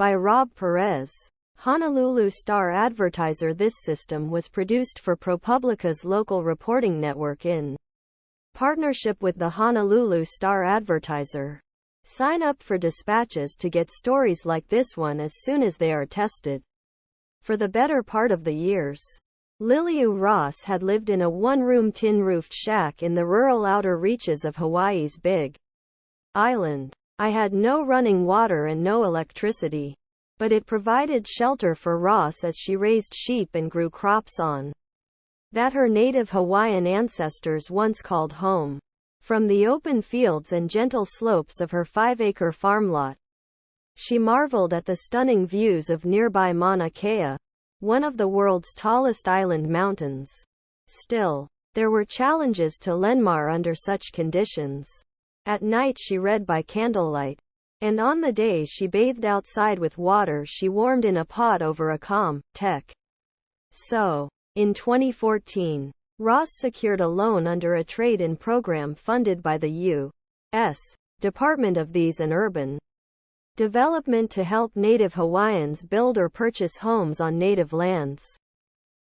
by Rob Perez. Honolulu Star-Advertiser. This system was produced for ProPublica's local reporting network in partnership with the Honolulu Star-Advertiser. Sign up for dispatches to get stories like this one as soon as they are tested. For the better part of the years, Liliu Ross had lived in a one-room tin-roofed shack in the rural outer reaches of Hawaii's Big Island. I had no running water and no electricity, but it provided shelter for Ross as she raised sheep and grew crops on that her native Hawaiian ancestors once called home. From the open fields and gentle slopes of her 5-acre farm lot, she marveled at the stunning views of nearby Mauna Kea, one of the world's tallest island mountains. Still, there were challenges to Lenmar under such conditions. At night she read by candlelight, and on the day she bathed outside with water she warmed in a pot over a tech. So, in 2014, Ross secured a loan under a trade-in program funded by the U.S. Department of These and Urban Development to help Native Hawaiians build or purchase homes on native lands.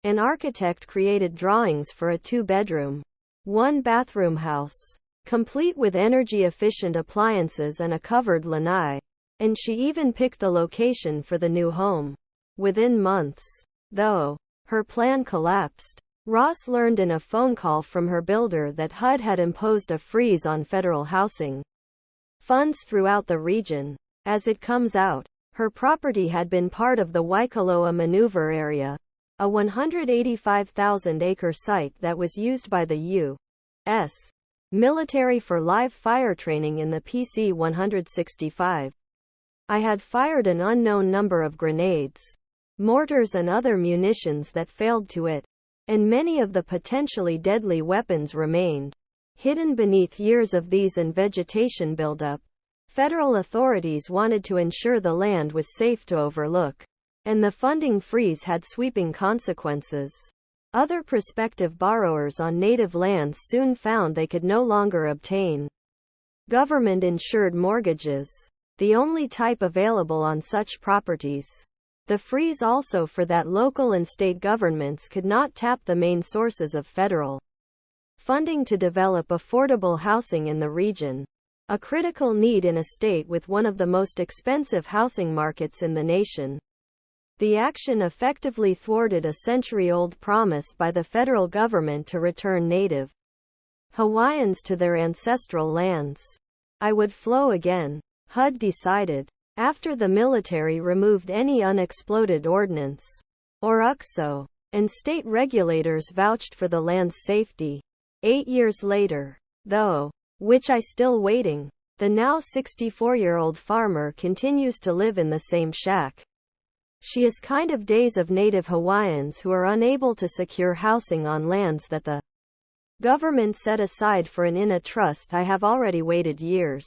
An architect created drawings for a 2-bedroom, 1-bathroom house, complete with energy-efficient appliances and a covered lanai, and she even picked the location for the new home. Within months, though, her plan collapsed. Ross learned in a phone call from her builder that HUD had imposed a freeze on federal housing funds throughout the region. As it comes out, her property had been part of the Waikoloa maneuver area, a 185,000-acre site that was used by the U.S. military for live fire training in the PC-165. I had fired an unknown number of grenades, mortars and other munitions that failed to it, and many of the potentially deadly weapons remained hidden beneath years of these and vegetation buildup. Federal authorities wanted to ensure the land was safe to overlook, and the funding freeze had sweeping consequences. Other prospective borrowers on native lands soon found they could no longer obtain government-insured mortgages, the only type available on such properties. The freeze also for that local and state governments could not tap the main sources of federal funding to develop affordable housing in the region, a critical need in a state with one of the most expensive housing markets in the nation. The action effectively thwarted a century-old promise by the federal government to return native Hawaiians to their ancestral lands. I would flow again, HUD decided, after the military removed any unexploded ordnance, or UXO, and state regulators vouched for the land's safety. 8 years later, though, which I still waiting, the now 64-year-old farmer continues to live in the same shack. She is kind of days of native Hawaiians who are unable to secure housing on lands that the government set aside for in a trust. I have already waited years,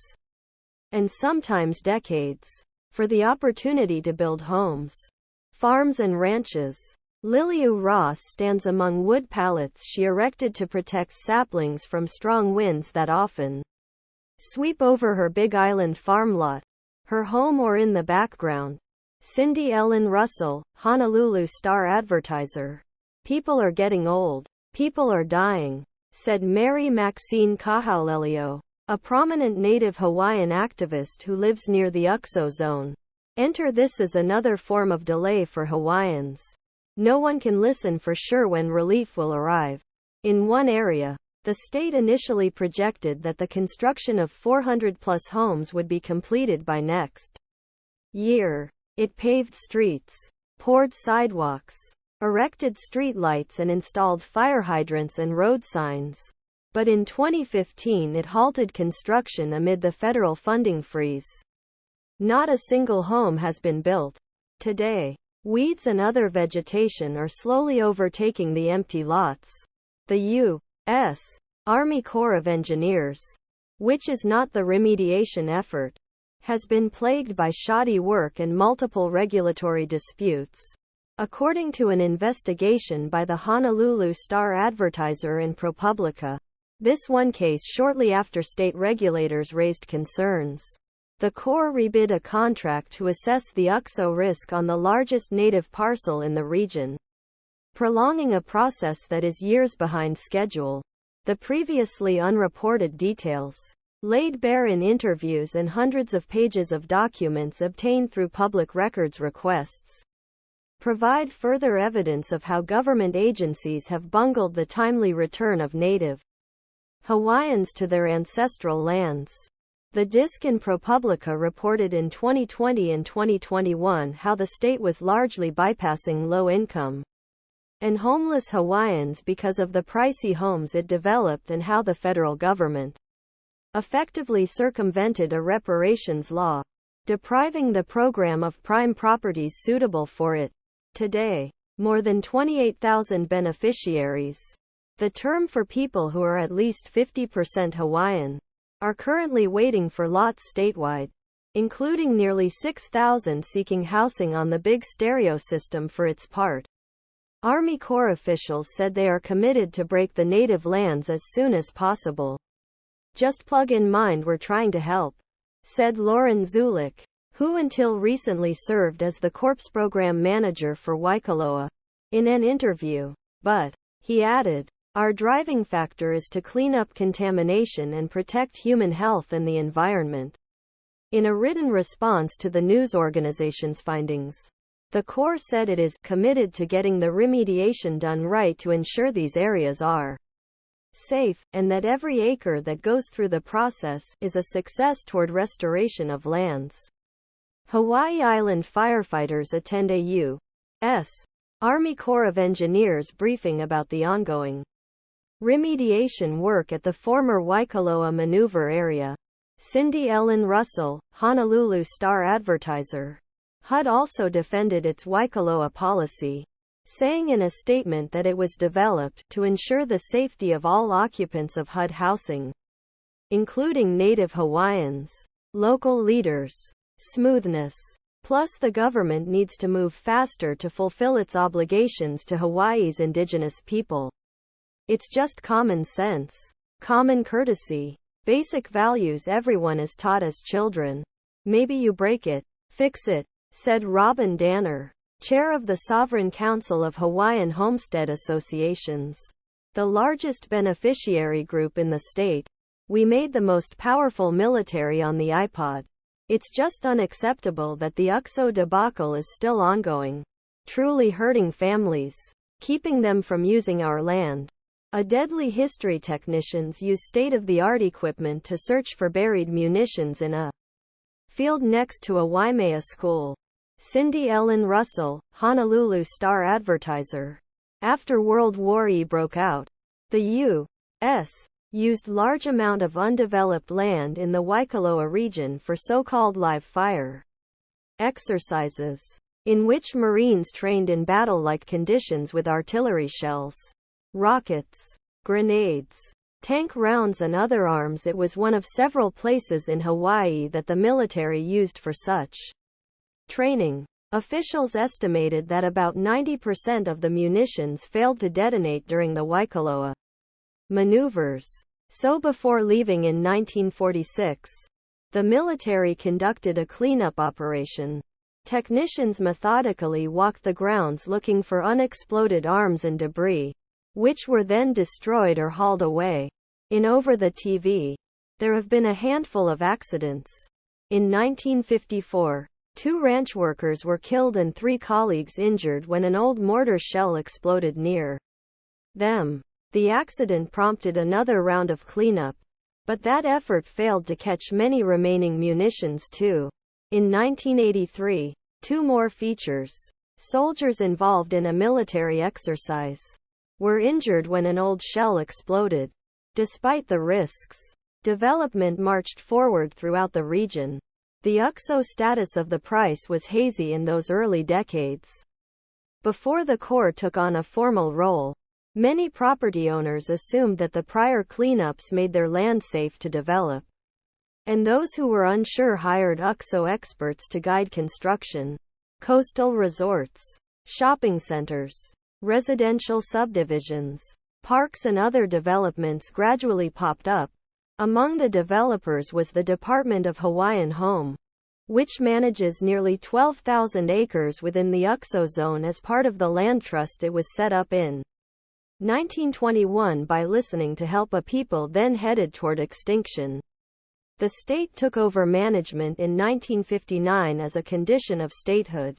and sometimes decades, for the opportunity to build homes, farms and ranches. Liliu Ross stands among wood pallets she erected to protect saplings from strong winds that often sweep over her Big Island farm lot, her home. Or in the background, Cindy Ellen Russell, Honolulu Star-Advertiser. People are getting old. People are dying, said Mary Maxine Kahaulelio, a prominent native Hawaiian activist who lives near the UXO zone. Enter this as another form of delay for Hawaiians. No one can listen for sure when relief will arrive. In one area, the state initially projected that the construction of 400-plus homes would be completed by next year. It paved streets, poured sidewalks, erected streetlights and installed fire hydrants and road signs. But in 2015 it halted construction amid the federal funding freeze. Not a single home has been built. Today, weeds and other vegetation are slowly overtaking the empty lots. The U.S. Army Corps of Engineers, which is not the remediation effort, has been plagued by shoddy work and multiple regulatory disputes. According to an investigation by the Honolulu Star-Advertiser and ProPublica, this one case shortly after state regulators raised concerns The Corps rebid a contract to assess the UXO risk on the largest native parcel in the region, prolonging a process that is years behind schedule. The previously unreported details, laid bare in interviews and hundreds of pages of documents obtained through public records requests, provide further evidence of how government agencies have bungled the timely return of native Hawaiians to their ancestral lands. The disc in ProPublica reported in 2020 and 2021 how the state was largely bypassing low-income and homeless Hawaiians because of the pricey homes it developed, and how the federal government effectively circumvented a reparations law, depriving the program of prime properties suitable for it. Today, more than 28,000 beneficiaries, the term for people who are at least 50% Hawaiian, are currently waiting for lots statewide, including nearly 6,000 seeking housing on the Big Stereo system for its part. Army Corps officials said they are committed to break the native lands as soon as possible. Just plug in mind we're trying to help, said Lauren Zulik, who until recently served as the Corps program manager for Waikoloa, in an interview. But, he added, our driving factor is to clean up contamination and protect human health and the environment. In a written response to the news organization's findings, the Corps said it is committed to getting the remediation done right to ensure these areas are safe, and that every acre that goes through the process is a success toward restoration of lands. Hawaii Island firefighters attend a U.S. Army Corps of Engineers briefing about the ongoing remediation work at the former Waikoloa maneuver area. Cindy Ellen Russell, Honolulu Star-Advertiser. HUD also defended its Waikoloa policy, saying in a statement that it was developed to ensure the safety of all occupants of HUD housing, including native Hawaiians, local leaders, smoothness. Plus, the government needs to move faster to fulfill its obligations to Hawaii's indigenous people. It's just common sense, common courtesy, basic values everyone is taught as children. Maybe you break it, fix it, said Robin Danner, chair of the Sovereign Council of Hawaiian Homestead Associations, the largest beneficiary group in the state. We made the most powerful military on the iPod. It's just unacceptable that the UXO debacle is still ongoing, truly hurting families, keeping them from using our land. A deadly history. Technicians use state-of-the-art equipment to search for buried munitions in a field next to a Waimea school. Cindy Ellen Russell, Honolulu Star-Advertiser. After World War II broke out, the U.S. used large amount of undeveloped land in the Waikoloa region for so-called live fire exercises, in which Marines trained in battle-like conditions with artillery shells, rockets, grenades, tank rounds and other arms. It was one of several places in Hawaii that the military used for such training. Officials estimated that about 90% of the munitions failed to detonate during the Waikoloa maneuvers. So before leaving in 1946, the military conducted a cleanup operation. Technicians methodically walked the grounds looking for unexploded arms and debris, which were then destroyed or hauled away. In Over the TV, there have been a handful of accidents. In 1954, 2 ranch workers were killed and 3 colleagues injured when an old mortar shell exploded near them. The accident prompted another round of cleanup, but that effort failed to catch many remaining munitions too. In 1983, 2 more features. Soldiers involved in a military exercise were injured when an old shell exploded. Despite the risks, development marched forward throughout the region. The UXO status of the price was hazy in those early decades. Before the Corps took on a formal role, many property owners assumed that the prior cleanups made their land safe to develop, and those who were unsure hired UXO experts to guide construction. Coastal resorts, shopping centers, residential subdivisions, parks and other developments gradually popped up. Among the developers was the Department of Hawaiian Home, which manages nearly 12,000 acres within the UXO zone as part of the land trust it was set up in 1921 by listening to help a people then headed toward extinction. The state took over management in 1959 as a condition of statehood.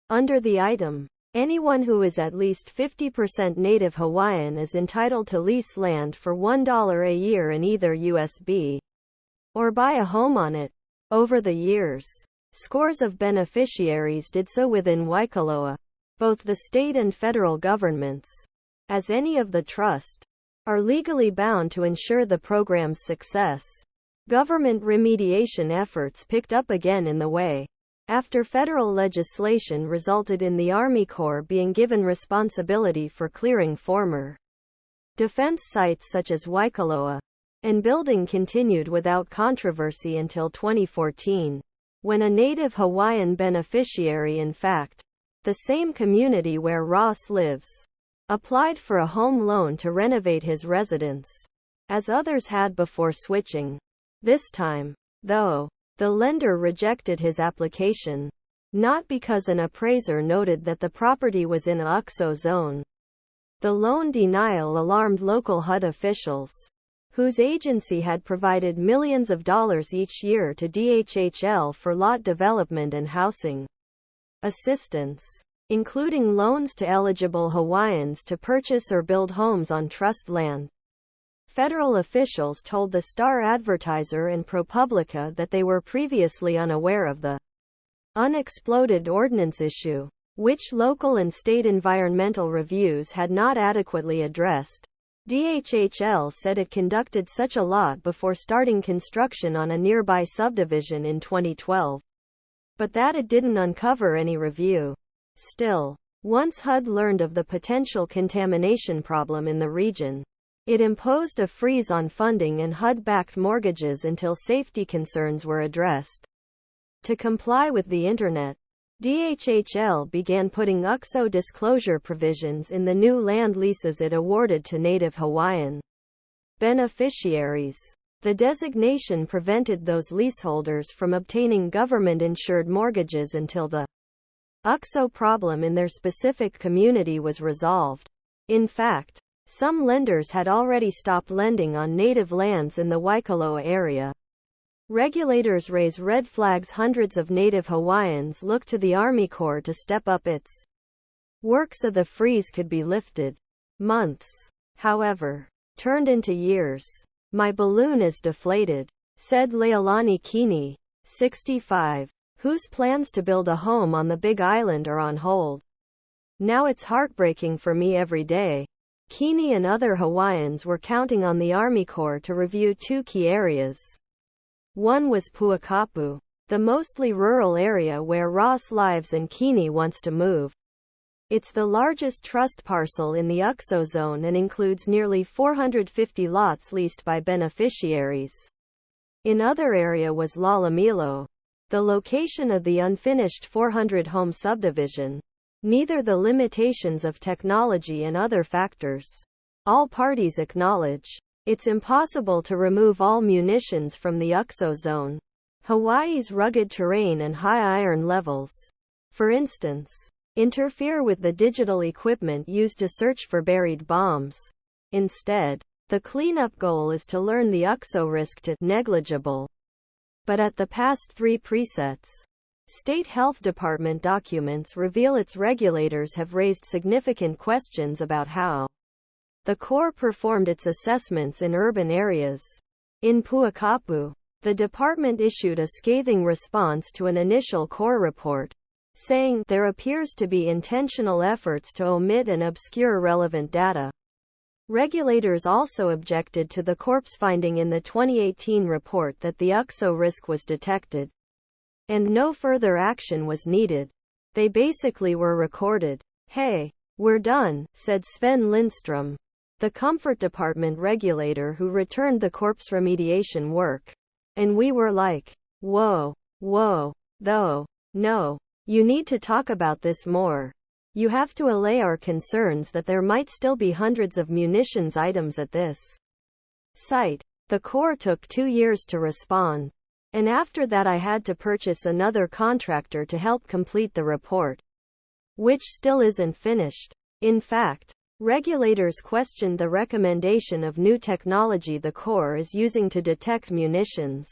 Under the item, anyone who is at least 50% Native Hawaiian is entitled to lease land for $1 a year in either USB or buy a home on it. Over the years, scores of beneficiaries did so within Waikoloa. Both the state and federal governments, as any of the trust, are legally bound to ensure the program's success. Government remediation efforts picked up again in the way after federal legislation resulted in the Army Corps being given responsibility for clearing former defense sites such as Waikoloa, and building continued without controversy until 2014, when a Native Hawaiian beneficiary, in fact, the same community where Ross lives, applied for a home loan to renovate his residence, as others had before switching. This time, though, the lender rejected his application, not because an appraiser noted that the property was in a UXO zone. The loan denial alarmed local HUD officials, whose agency had provided millions of dollars each year to DHHL for lot development and housing assistance, including loans to eligible Hawaiians to purchase or build homes on trust land. Federal officials told the Star-Advertiser and ProPublica that they were previously unaware of the Unexploded ordnance issue, which local and state environmental reviews had not adequately addressed. DHHL said it conducted such a lot before starting construction on a nearby subdivision in 2012, but that it didn't uncover any review. Still, once HUD learned of the potential contamination problem in the region, it imposed a freeze on funding and HUD-backed mortgages until safety concerns were addressed. To comply with the Internet, DHHL began putting UXO disclosure provisions in the new land leases it awarded to Native Hawaiian beneficiaries. The designation prevented those leaseholders from obtaining government-insured mortgages until the UXO problem in their specific community was resolved. In fact, some lenders had already stopped lending on native lands in the Waikoloa area. Regulators raise red flags. Hundreds of Native Hawaiians look to the Army Corps to step up its work so the freeze could be lifted. Months, however, turned into years. My balloon is deflated, said Leilani Kini, 65, whose plans to build a home on the Big Island are on hold. Now it's heartbreaking for me every day. Kini and other Hawaiians were counting on the Army Corps to review two key areas. One was Puakapu, the mostly rural area where Ross lives and Kini wants to move. It's the largest trust parcel in the UXO zone and includes nearly 450 lots leased by beneficiaries. In other area was Lalamilo, the location of the unfinished 400-home subdivision. Neither the limitations of technology and other factors. All parties acknowledge it's impossible to remove all munitions from the UXO zone. Hawaii's rugged terrain and high iron levels, for instance, interfere with the digital equipment used to search for buried bombs. Instead, the cleanup goal is to learn the UXO risk to negligible. But at the past 3 presets, State Health Department documents reveal its regulators have raised significant questions about how the Corps performed its assessments in urban areas. In Puakapu, the department issued a scathing response to an initial Corps report, saying there appears to be intentional efforts to omit and obscure relevant data. Regulators also objected to the Corps' finding in the 2018 report that the UXO risk was detected and no further action was needed. They basically were recorded. Hey, we're done, said Sven Lindstrom, the Comfort Department regulator who returned the Corps' remediation work. And we were like, whoa, though, no, you need to talk about this more. You have to allay our concerns that there might still be hundreds of munitions items at this site. The Corps took 2 years to respond. And after that I had to purchase another contractor to help complete the report, which still isn't finished. In fact, regulators questioned the recommendation of new technology the Corps is using to detect munitions.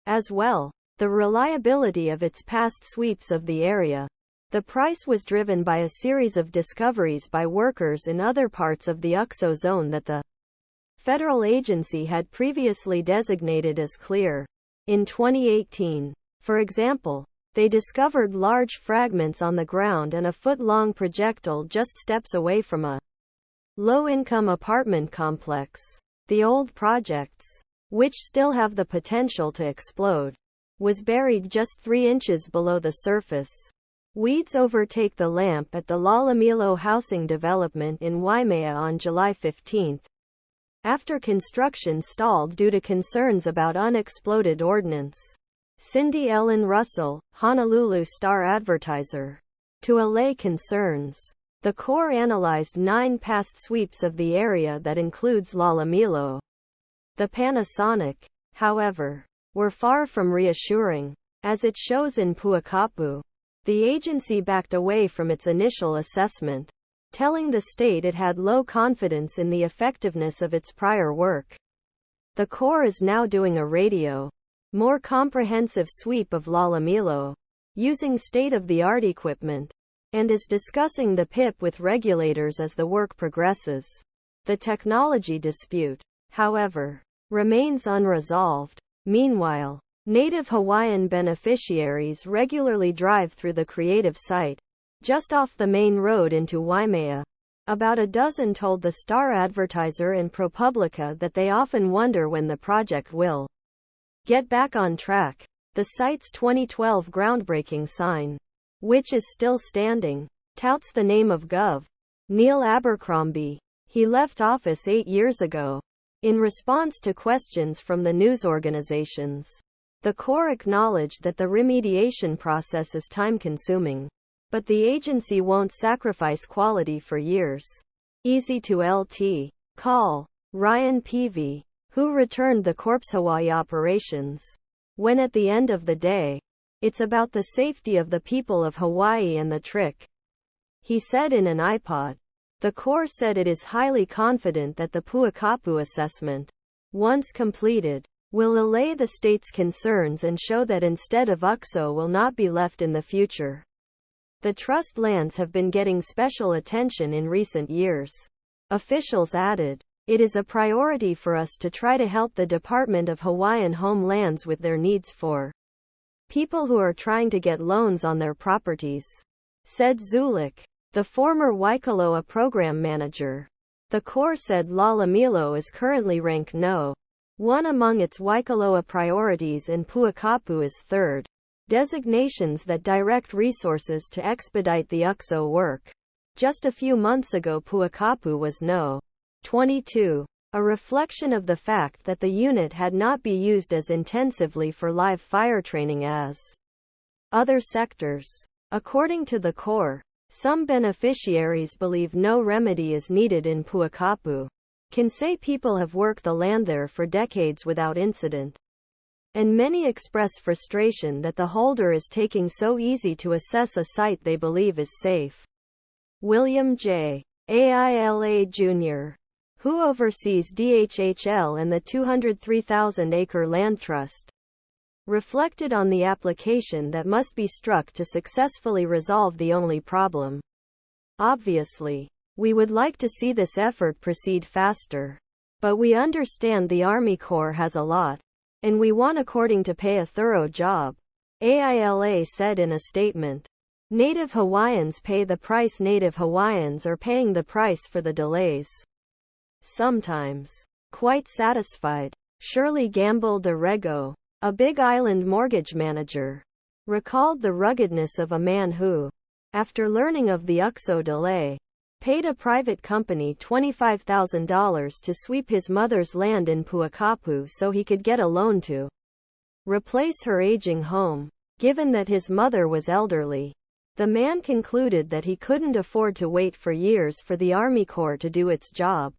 As well, the reliability of its past sweeps of the area. The price was driven by a series of discoveries by workers in other parts of the UXO zone that the federal agency had previously designated as clear. In 2018, for example, they discovered large fragments on the ground and a foot-long projectile just steps away from a low-income apartment complex. The old projects, which still have the potential to explode, was buried just 3 inches below the surface. Weeds overtake the lamp at the Lalamilo housing development in Waimea on July 15. After construction stalled due to concerns about unexploded ordnance. Cindy Ellen Russell, Honolulu Star-Advertiser. To allay concerns, the Corps analyzed 9 past sweeps of the area that includes Lalamilo. The Panasonic, however, were far from reassuring. As it shows in Puakapu, the agency backed away from its initial assessment, telling the state it had low confidence in the effectiveness of its prior work. The Corps is now doing a more comprehensive sweep of Lalamilo, using state-of-the-art equipment, and is discussing the PIP with regulators as the work progresses. The technology dispute, however, remains unresolved. Meanwhile, native Hawaiian beneficiaries regularly drive through the creative site, just off the main road into Waimea. About a dozen told the Star-Advertiser and ProPublica that they often wonder when the project will get back on track. The site's 2012 groundbreaking sign, which is still standing, touts the name of Gov. Neil Abercrombie. He left office 8 years ago. In response to questions from the news organizations, the Corps acknowledged that the remediation process is time-consuming, but the agency won't sacrifice quality for years. Easy to LT. Call. Ryan Peavy, who returned the Corps' Hawaii operations. When at the end of the day, it's about the safety of the people of Hawaii and the trick, he said in an iPod. The Corps said it is highly confident that the Puakapu assessment, once completed, will allay the state's concerns and show that instead of UXO will not be left in the future. The trust lands have been getting special attention in recent years. Officials added, it is a priority for us to try to help the Department of Hawaiian Homelands with their needs for people who are trying to get loans on their properties, said Zulik, the former Waikoloa program manager. The Corps said Lalamilo is currently ranked No. 1 among its Waikoloa priorities and Puakapu is third. Designations that direct resources to expedite the UXO work. Just a few months ago Puakapu was No. 22. A reflection of the fact that the unit had not been used as intensively for live fire training as other sectors. According to the Corps, some beneficiaries believe no remedy is needed in Puakapu. Can say people have worked the land there for decades without incident. And many express frustration that the holder is taking so easy to assess a site they believe is safe. William J. Aila Jr., who oversees DHHL and the 203,000-acre land trust, reflected on the application that must be struck to successfully resolve the only problem. Obviously, we would like to see this effort proceed faster. But we understand the Army Corps has a lot, and we want according to pay a thorough job, AILA said in a statement. Native Hawaiians pay the price. Native Hawaiians are paying the price for the delays. Sometimes quite satisfied. Shirley Gamble de Rego, a Big Island mortgage manager, recalled the ruggedness of a man who, after learning of the UXO delay, paid a private company $25,000 to sweep his mother's land in Puakapu so he could get a loan to replace her aging home. Given that his mother was elderly, the man concluded that he couldn't afford to wait for years for the Army Corps to do its job,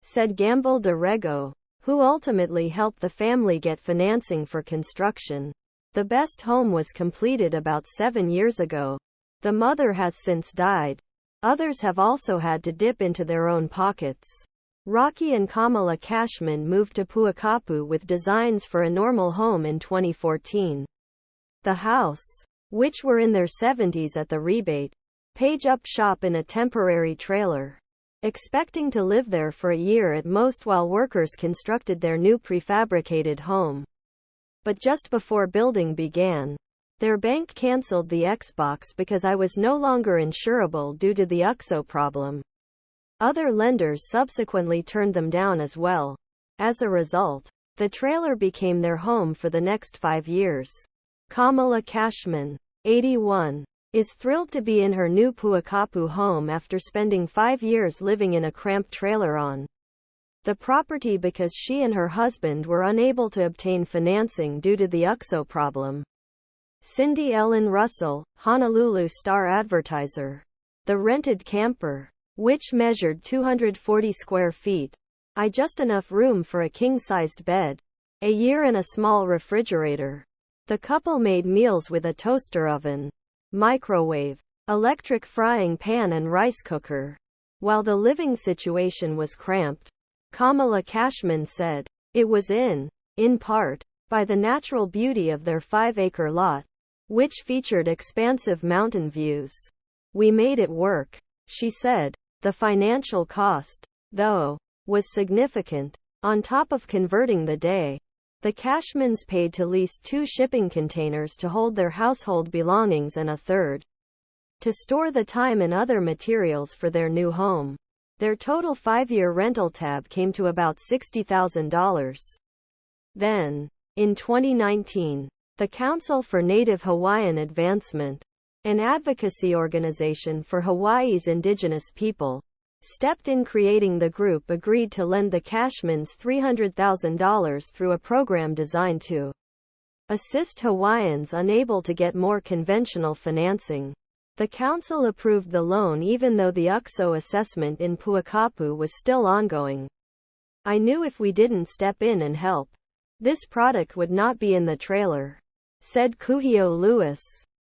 said Gamble de Rego, who ultimately helped the family get financing for construction. The best home was completed about 7 years ago. The mother has since died. Others have also had to dip into their own pockets. Rocky and Kamala Cashman moved to Puakapu with designs for a normal home in 2014. The house, which were in their 70s at the rebate, page up shop in a temporary trailer, expecting to live there for a year at most while workers constructed their new prefabricated home. But just before building began, their bank canceled the Xbox because I was no longer insurable due to the UXO problem. Other lenders subsequently turned them down as well. As a result, the trailer became their home for the next 5 years. Kamala Cashman, 81, is thrilled to be in her new Puakapu home after spending 5 years living in a cramped trailer on the property because she and her husband were unable to obtain financing due to the UXO problem. Cindy Ellen Russell, Honolulu Star-Advertiser. The rented camper, which measured 240 square feet, I just enough room for a king-sized bed, a year and a small refrigerator. The couple made meals with a toaster oven, microwave, electric frying pan and rice cooker. While the living situation was cramped, Kamala Cashman said, it was in part, by the natural beauty of their 5-acre lot, which featured expansive mountain views. We made it work, she said. The financial cost, though, was significant. On top of converting the day, the Cashmans paid to lease 2 shipping containers to hold their household belongings and a third to store the time and other materials for their new home. Their total 5-year rental tab came to about $60,000. Then, in 2019, the Council for Native Hawaiian Advancement, an advocacy organization for Hawaii's indigenous people, stepped in. Creating the group agreed to lend the Cashmans $300,000 through a program designed to assist Hawaiians unable to get more conventional financing. The council approved the loan even though the UXO assessment in Puakapu was still ongoing. I knew if we didn't step in and help, this product would not be in the trailer, said Kuhio Lewis,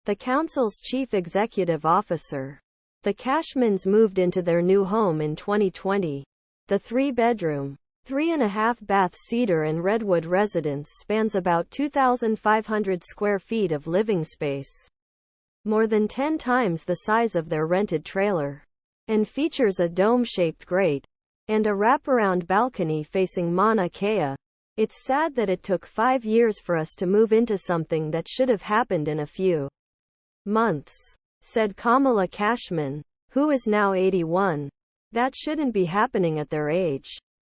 the council's chief executive officer. The Cashmans moved into their new home in 2020. The 3-bedroom, 3.5-bath cedar and redwood residence spans about 2,500 square feet of living space, more than 10 times the size of their rented trailer, and features a dome-shaped grate and a wraparound balcony facing Mauna Kea. It's sad that it took 5 years for us to move into something that should have happened in a few months, said Kamala Cashman, who is now 81. That shouldn't be happening at their age,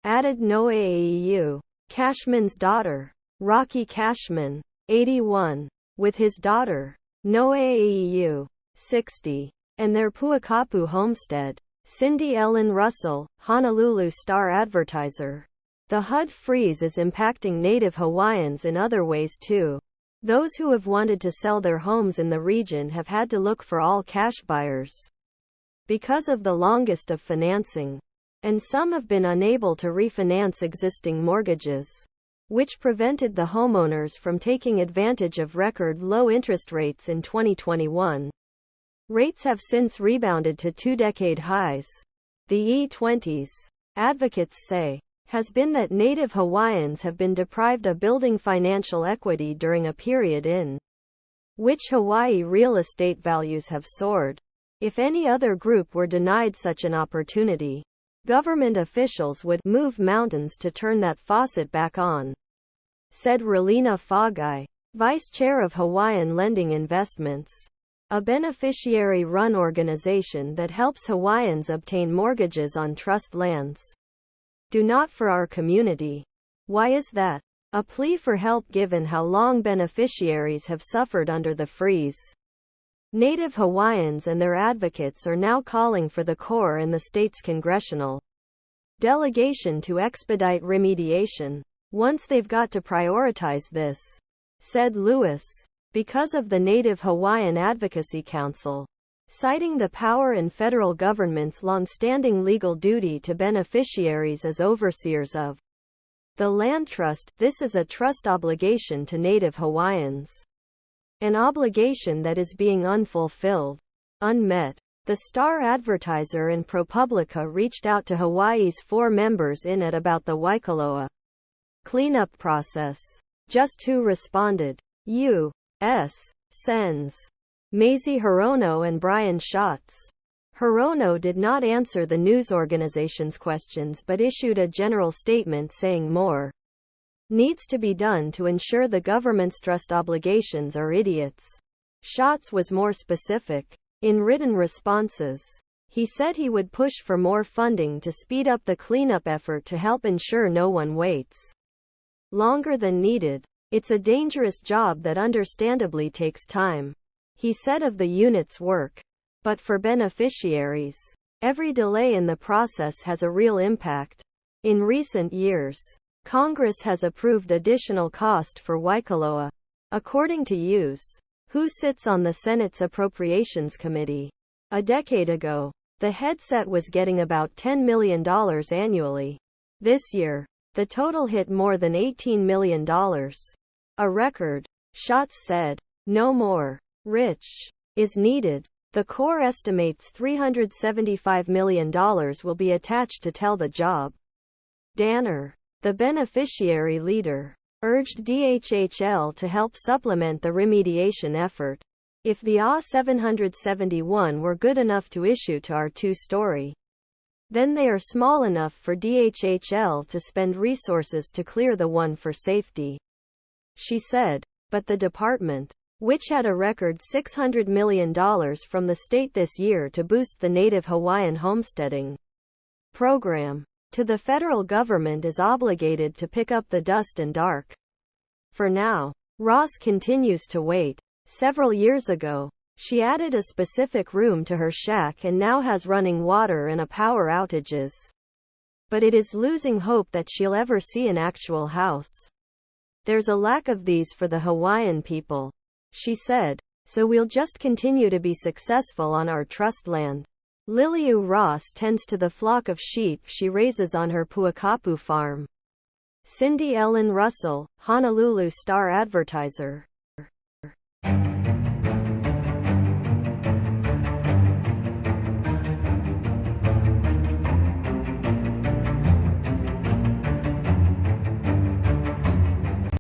added Noaeu, Cashman's daughter, Rocky Cashman, 81, with his daughter, Noaeu, 60, and their Puakapu homestead. Cindy Ellen Russell, Honolulu Star-Advertiser. The HUD freeze is impacting Native Hawaiians in other ways too. Those who have wanted to sell their homes in the region have had to look for all cash buyers because of the longest of financing, and some have been unable to refinance existing mortgages, which prevented the homeowners from taking advantage of record low interest rates in 2021. Rates have since rebounded to 2-decade highs. The E20s, advocates say, has been that Native Hawaiians have been deprived of building financial equity during a period in which Hawaii real estate values have soared. If any other group were denied such an opportunity, government officials would move mountains to turn that faucet back on, said Relina Fagai, vice chair of Hawaiian Lending Investments, a beneficiary-run organization that helps Hawaiians obtain mortgages on trust lands. Do not for our community. Why is that? A plea for help given how long beneficiaries have suffered under the freeze. Native Hawaiians and their advocates are now calling for the Corps and the state's congressional delegation to expedite remediation. Once they've got to prioritize this, said Lewis, because of the Native Hawaiian Advocacy Council, citing the power and federal government's long-standing legal duty to beneficiaries as overseers of The land trust, this is a trust obligation to native Hawaiians. An obligation that is being unfulfilled, unmet. The Star-Advertiser and ProPublica reached out to Hawaii's 4 members in it about the waikoloa cleanup process. Just who responded? U.S. Sens. Maisie Hirono and Brian Schatz. Hirono did not answer the news organization's questions but issued a general statement saying more needs to be done to ensure the government's trust obligations are idiots. Schatz was more specific. In written responses, he said he would push for more funding to speed up the cleanup effort to help ensure no one waits longer than needed. It's a dangerous job that understandably takes time, he said of the unit's work. But for beneficiaries, every delay in the process has a real impact. In recent years, Congress has approved additional cost for waikoloa. According to U.S. who sits on the Senate's Appropriations Committee. A decade ago, the headset was getting about $10 million annually. This year, the total hit more than $18 million. A record, Schatz said. No more rich is needed. The Corps estimates $375 million will be attached to tell the job. Danner, the beneficiary leader, urged DHHL to help supplement the remediation effort. If the A771 were good enough to issue to our 2-story, then they are small enough for DHHL to spend resources to clear the one for safety, she said. But the department, which had a record $600 million from the state this year to boost the native Hawaiian homesteading program, to the federal government is obligated to pick up the dust and dark. For now, Ross continues to wait. Several years ago, she added a specific room to her shack and now has running water and a power outages. But it is losing hope that she'll ever see an actual house. There's a lack of these for the Hawaiian people, she said, so we'll just continue to be successful on our trust land. Liliu Ross tends to the flock of sheep she raises on her Puakapu farm. Cindy Ellen Russell, Honolulu Star-Advertiser.